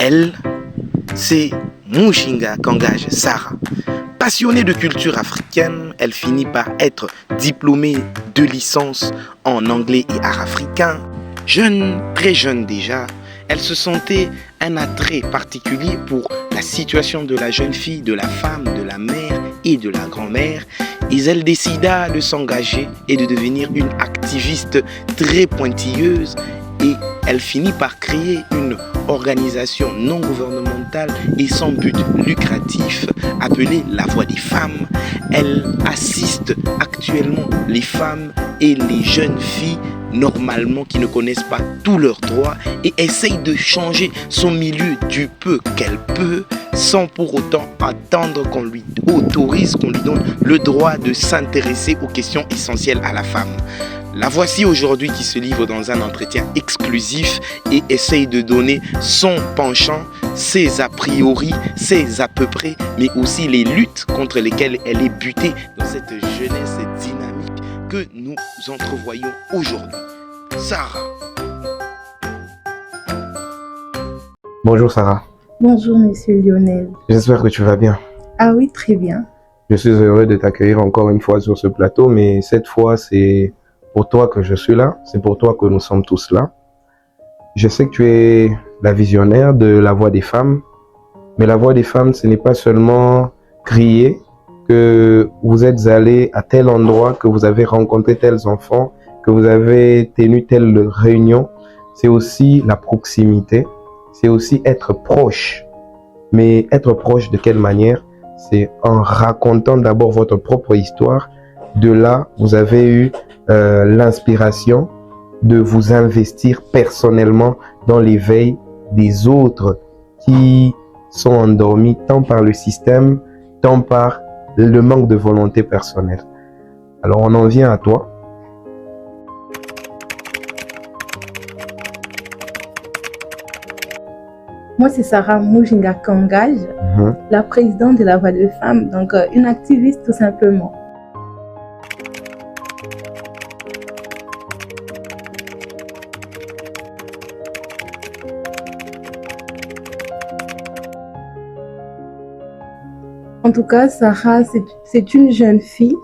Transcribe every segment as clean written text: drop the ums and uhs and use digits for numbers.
Elle, c'est Mujinga Kangaje Sarah. Passionnée de culture africaine, elle finit par être diplômée de licence en anglais et art africain. Jeune, très jeune déjà, elle se sentait un attrait particulier pour la situation de la jeune fille, de la femme, de la mère et de la grand-mère. Et elle décida de s'engager et de devenir une activiste très pointilleuse. Et elle finit par créer une organisation non gouvernementale et sans but lucratif appelée La Voix des Femmes. Elle assiste actuellement les femmes et les jeunes filles normalement qui ne connaissent pas tous leurs droits et essaye de changer son milieu du peu qu'elle peut sans pour autant attendre qu'on lui autorise, qu'on lui donne le droit de s'intéresser aux questions essentielles à la femme. La voici aujourd'hui qui se livre dans un entretien exclusif et essaye de donner son penchant, ses a priori, ses à peu près, mais aussi les luttes contre lesquelles elle est butée dans cette jeunesse dynamique que nous entrevoyons aujourd'hui. Sarah. Bonjour Sarah. Bonjour Monsieur Lionel. J'espère que tu vas bien. Ah oui, très bien. Je suis heureux de t'accueillir encore une fois sur ce plateau, mais cette fois c'est pour toi que je suis là, c'est pour toi que nous sommes tous là. Je sais que tu es la visionnaire de La Voix des Femmes, mais La Voix des Femmes, ce n'est pas seulement crier que vous êtes allé à tel endroit, que vous avez rencontré tels enfants, que vous avez tenu telle réunion. C'est aussi la proximité, c'est aussi être proche. Mais être proche de quelle manière? C'est en racontant d'abord votre propre histoire. De là, vous avez eu l'inspiration de vous investir personnellement dans l'éveil des autres qui sont endormis tant par le système, tant par le manque de volonté personnelle. Alors on en vient à toi. Moi, c'est Sarah Mujinga Kangaje, la présidente de La Voix des Femmes, donc une activiste tout simplement. En tout cas, Sarah, c'est une jeune fille,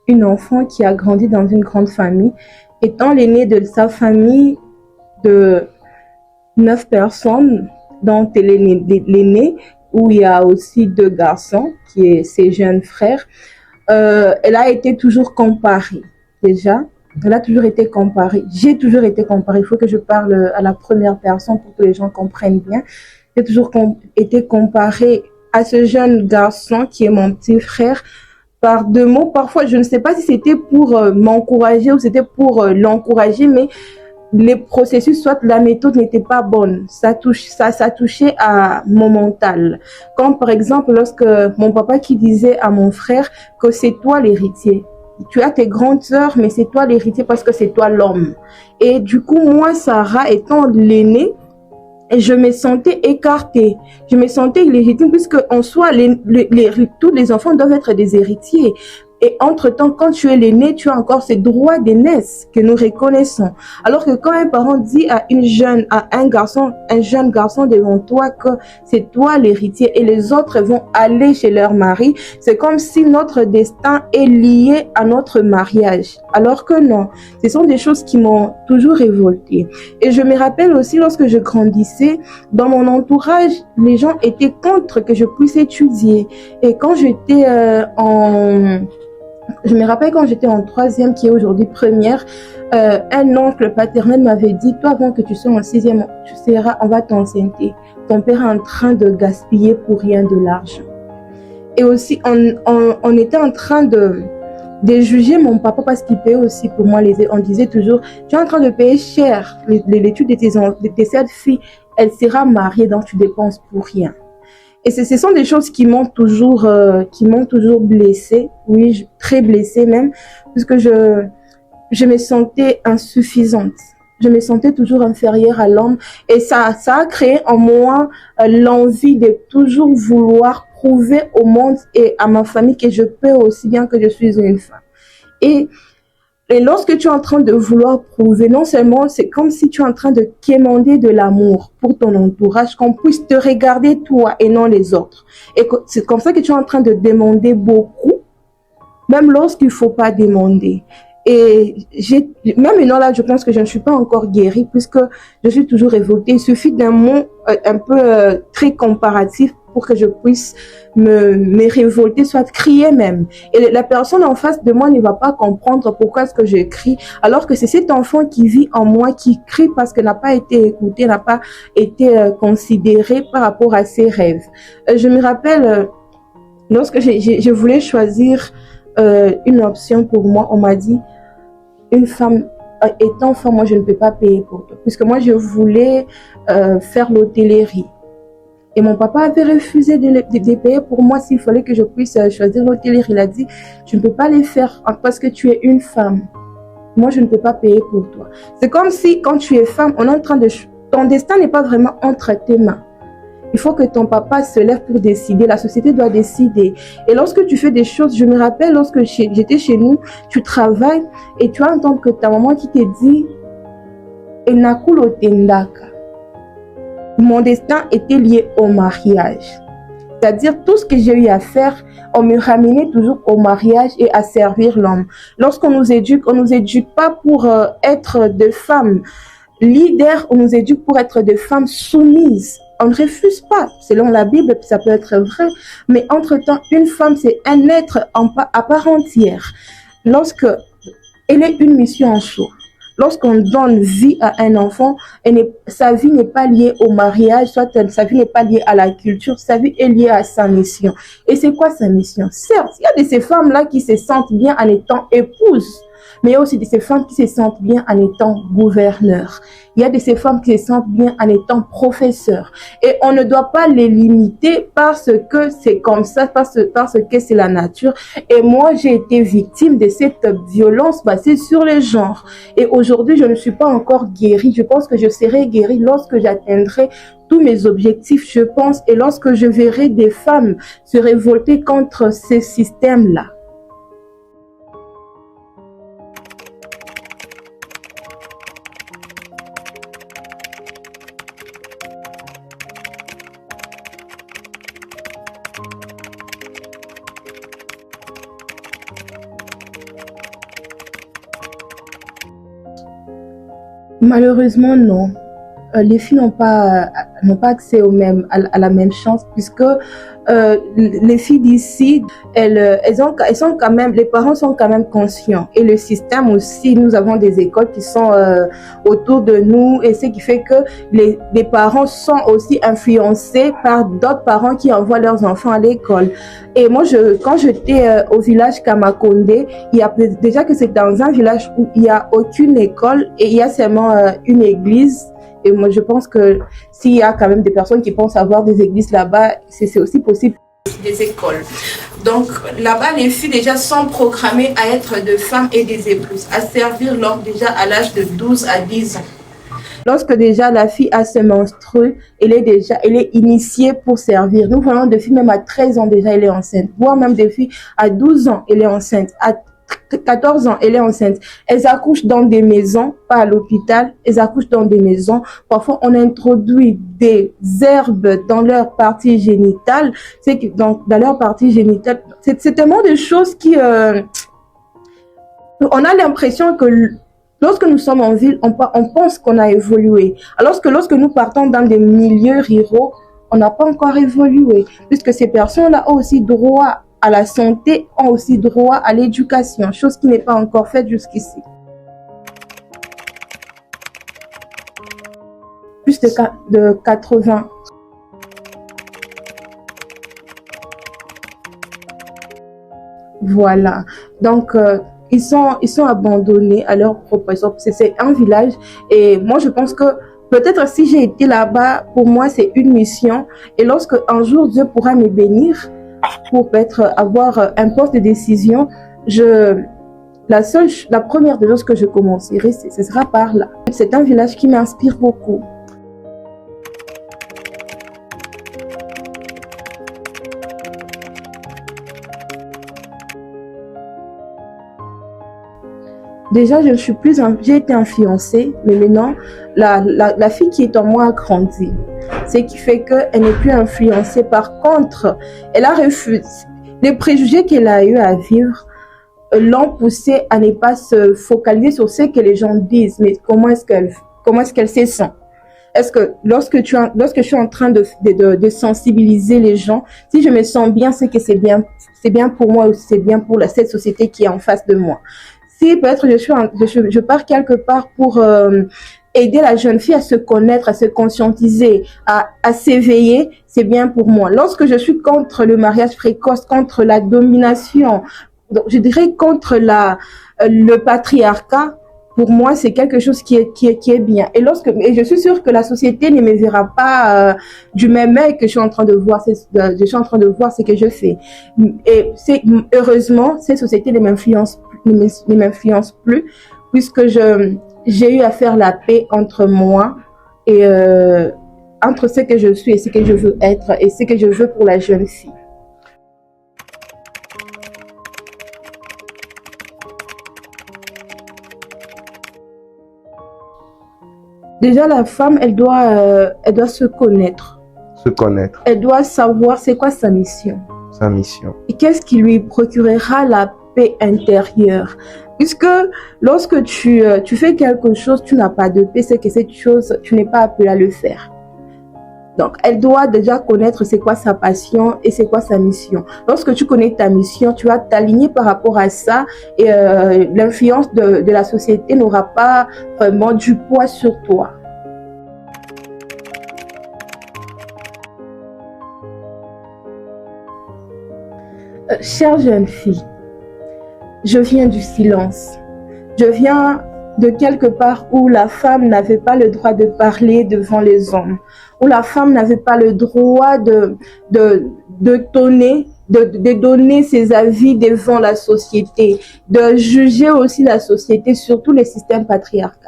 une enfant qui a grandi dans une grande famille. Étant l'aînée de sa famille de 9 personnes, dont elle est l'aînée, où il y a aussi 2 garçons, qui est ses jeunes frères, elle a été toujours comparée, déjà. Elle a toujours été comparée. J'ai toujours été comparée. Il faut que je parle à la première personne pour que les gens comprennent bien. J'ai toujours été comparée à ce jeune garçon qui est mon petit frère par 2 mots. Parfois, je ne sais pas si c'était pour m'encourager ou c'était pour l'encourager, mais les processus, soit la méthode n'était pas bonne. Ça touchait à mon mental. Comme par exemple, lorsque mon papa qui disait à mon frère que c'est toi l'héritier. Tu as tes grandes sœurs, mais c'est toi l'héritier parce que c'est toi l'homme. Et du coup, moi, Sarah, étant l'aînée, je me sentais écartée, je me sentais illégitime puisque en soi, tous les enfants doivent être des héritiers. Et entre-temps, quand tu es l'aîné, tu as encore ces droits d'aînesse que nous reconnaissons. Alors que quand un parent dit à un jeune garçon devant toi que c'est toi l'héritier et les autres vont aller chez leur mari, c'est comme si notre destin est lié à notre mariage. Alors que non, ce sont des choses qui m'ont toujours révoltée. Et je me rappelle aussi lorsque je grandissais, dans mon entourage, les gens étaient contre que je puisse étudier. Et quand j'étais je me rappelle quand j'étais en 3e, qui est aujourd'hui 1re, un oncle paternel m'avait dit, toi avant que tu sois en 6e, on va t'enceinte. Ton père est en train de gaspiller pour rien de l'argent. Et aussi, on était en train de juger mon papa parce qu'il payait aussi pour moi on disait toujours, tu es en train de payer cher l'étude de cette fille, elle sera mariée donc tu dépenses pour rien. Et ce sont des choses qui m'ont toujours blessée, oui, très blessée même, puisque je me sentais insuffisante. Je me sentais toujours inférieure à l'homme et ça a créé en moi l'envie de toujours vouloir prouver au monde et à ma famille que je peux aussi bien que je suis une femme. Et Et lorsque tu es en train de vouloir prouver, non seulement c'est comme si tu es en train de quémander de l'amour pour ton entourage, qu'on puisse te regarder toi et non les autres. Et c'est comme ça que tu es en train de demander beaucoup, même lorsqu'il ne faut pas demander. Et même maintenant là, je pense que je ne suis pas encore guérie puisque je suis toujours révoltée. Il suffit d'un mot un peu très comparatif pour que je puisse me révolter, soit crier même. Et la personne en face de moi ne va pas comprendre pourquoi est-ce que je crie, alors que c'est cet enfant qui vit en moi qui crie parce qu'il n'a pas été écouté, n'a pas été considéré par rapport à ses rêves. Je me rappelle, lorsque je voulais choisir une option pour moi, on m'a dit, une femme, étant femme, moi je ne peux pas payer pour toi, puisque moi je voulais faire l'hôtellerie. Et mon papa avait refusé de payer pour moi s'il fallait que je puisse choisir l'hôtellerie. Il a dit, tu ne peux pas les faire parce que tu es une femme. Moi, je ne peux pas payer pour toi. C'est comme si quand tu es femme, on est en train de... Ton destin n'est pas vraiment entre tes mains. Il faut que ton papa se lève pour décider. La société doit décider. Et lorsque tu fais des choses, je me rappelle lorsque j'étais chez nous, tu travailles et tu entends que ta maman qui te dit « Enakulo tendaka ». Mon destin était lié au mariage. C'est-à-dire tout ce que j'ai eu à faire, on me ramenait toujours au mariage et à servir l'homme. Lorsqu'on nous éduque, on nous éduque pas pour être des femmes leaders, on nous éduque pour être des femmes soumises. On ne refuse pas, selon la Bible, ça peut être vrai, mais entre-temps, une femme, c'est un être à part entière. Lorsque elle est une mission en soi, lorsqu'on donne vie à un enfant, sa vie n'est pas liée au mariage, soit sa vie n'est pas liée à la culture, sa vie est liée à sa mission. Et c'est quoi sa mission? Certes, il y a de ces femmes-là qui se sentent bien en étant épouses, mais il y a aussi de ces femmes qui se sentent bien en étant gouverneurs. Il y a de ces femmes qui se sentent bien en étant professeurs. Et on ne doit pas les limiter parce que c'est comme ça, parce que c'est la nature. Et moi, j'ai été victime de cette violence basée sur le genre. Et aujourd'hui, je ne suis pas encore guérie. Je pense que je serai guérie lorsque j'atteindrai tous mes objectifs, je pense, et lorsque je verrai des femmes se révolter contre ces systèmes-là. Malheureusement, non. Les filles n'ont pas accès à la même chance puisque les filles d'ici, elles sont quand même, les parents sont quand même conscients. Et le système aussi, nous avons des écoles qui sont autour de nous et ce qui fait que les parents sont aussi influencés par d'autres parents qui envoient leurs enfants à l'école. Et moi, quand j'étais au village Kamakonde, il y a déjà que c'est dans un village où il n'y a aucune école et il y a seulement une église. Et moi, je pense que s'il y a quand même des personnes qui pensent avoir des églises là-bas, c'est aussi possible. Des écoles. Donc là-bas, les filles déjà sont programmées à être des femmes et des épouses, à servir l'homme déjà à l'âge de 12 à 10 ans. Lorsque déjà la fille a ses menstrues, elle est initiée pour servir. Nous voyons des filles même à 13 ans déjà, elle est enceinte. Voire même des filles à 12 ans, elle est enceinte. À 14 ans, elle est enceinte. Elles accouchent dans des maisons, pas à l'hôpital. Elles accouchent dans des maisons. Parfois, on introduit des herbes dans leur partie génitale. C'est que dans leur partie génitale, c'est tellement de choses qui... on a l'impression que lorsque nous sommes en ville, on pense qu'on a évolué. Alors que lorsque nous partons dans des milieux ruraux, on n'a pas encore évolué. Puisque ces personnes-là ont aussi droit à la santé, ont aussi droit à l'éducation, chose qui n'est pas encore faite jusqu'ici. Plus de 80. Voilà. Donc, ils sont abandonnés à leur propre sort. C'est un village. Et moi, je pense que peut-être si j'ai été là-bas, pour moi, c'est une mission. Et lorsque un jour Dieu pourra me bénir, pour avoir un poste de décision, la première des choses que je commencerai, ce sera par là. C'est un village qui m'inspire beaucoup. déjà, j'ai été influencée, mais maintenant, la fille qui est en moi a grandi. Ce qui fait qu'elle n'est plus influencée. Par contre, elle a refusé. Les préjugés qu'elle a eu à vivre l'ont poussée à ne pas se focaliser sur ce que les gens disent, mais comment est-ce qu'elle se sent. Est-ce que lorsque je suis en train de sensibiliser les gens, si je me sens bien, c'est que c'est bien pour moi ou c'est bien pour cette société qui est en face de moi. Si peut-être je pars quelque part pour aider la jeune fille à se connaître, à se conscientiser, à s'éveiller, c'est bien pour moi. Lorsque je suis contre le mariage précoce, contre la domination, donc je dirais contre le patriarcat, pour moi, c'est quelque chose qui est bien. Et je suis sûre que la société ne me verra pas du même œil que je suis en train de voir ce que je fais. Et heureusement, cette société ne m'influence plus, puisque j'ai eu à faire la paix entre moi et entre ce que je suis et ce que je veux être et ce que je veux pour la jeune fille. Déjà, la femme, elle doit se connaître. Se connaître. Elle doit savoir c'est quoi sa mission. Sa mission. Et qu'est-ce qui lui procurera la paix intérieure. Puisque lorsque tu fais quelque chose, tu n'as pas de paix, c'est que cette chose, tu n'es pas appelé à le faire. Donc, elle doit déjà connaître c'est quoi sa passion et c'est quoi sa mission. Lorsque tu connais ta mission, tu vas t'aligner par rapport à ça et l'influence de la société n'aura pas vraiment du poids sur toi. Chère jeune fille, je viens du silence. Je viens de quelque part où la femme n'avait pas le droit de parler devant les hommes, où la femme n'avait pas le droit de donner ses avis devant la société, de juger aussi la société, surtout les systèmes patriarcaux.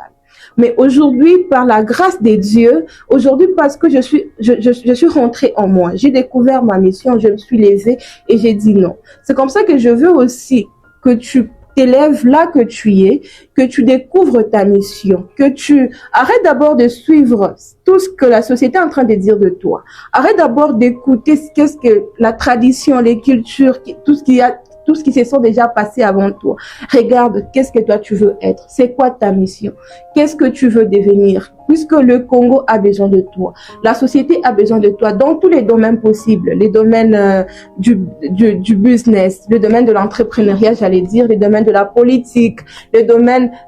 Mais aujourd'hui, par la grâce de Dieu, aujourd'hui parce que je suis rentrée en moi, j'ai découvert ma mission, je me suis levée et j'ai dit non. C'est comme ça que je veux aussi que tu t'élèves là que tu es, que tu découvres ta mission, que tu arrêtes d'abord de suivre tout ce que la société est en train de dire de toi. Arrête d'abord d'écouter qu'est-ce que la tradition, les cultures, tout ce qui se sont déjà passé avant toi. Regarde, qu'est-ce que toi tu veux être? C'est quoi ta mission? Qu'est-ce que tu veux devenir? Puisque le Congo a besoin de toi. La société a besoin de toi dans tous les domaines possibles. Les domaines du business, le domaine de l'entrepreneuriat, j'allais dire, les domaines de la politique,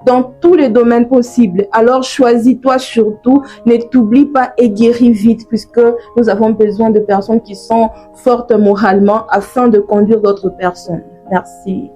dans tous les domaines possibles. Alors choisis-toi surtout, ne t'oublie pas et guéris vite puisque nous avons besoin de personnes qui sont fortes moralement afin de conduire d'autres personnes. Merci.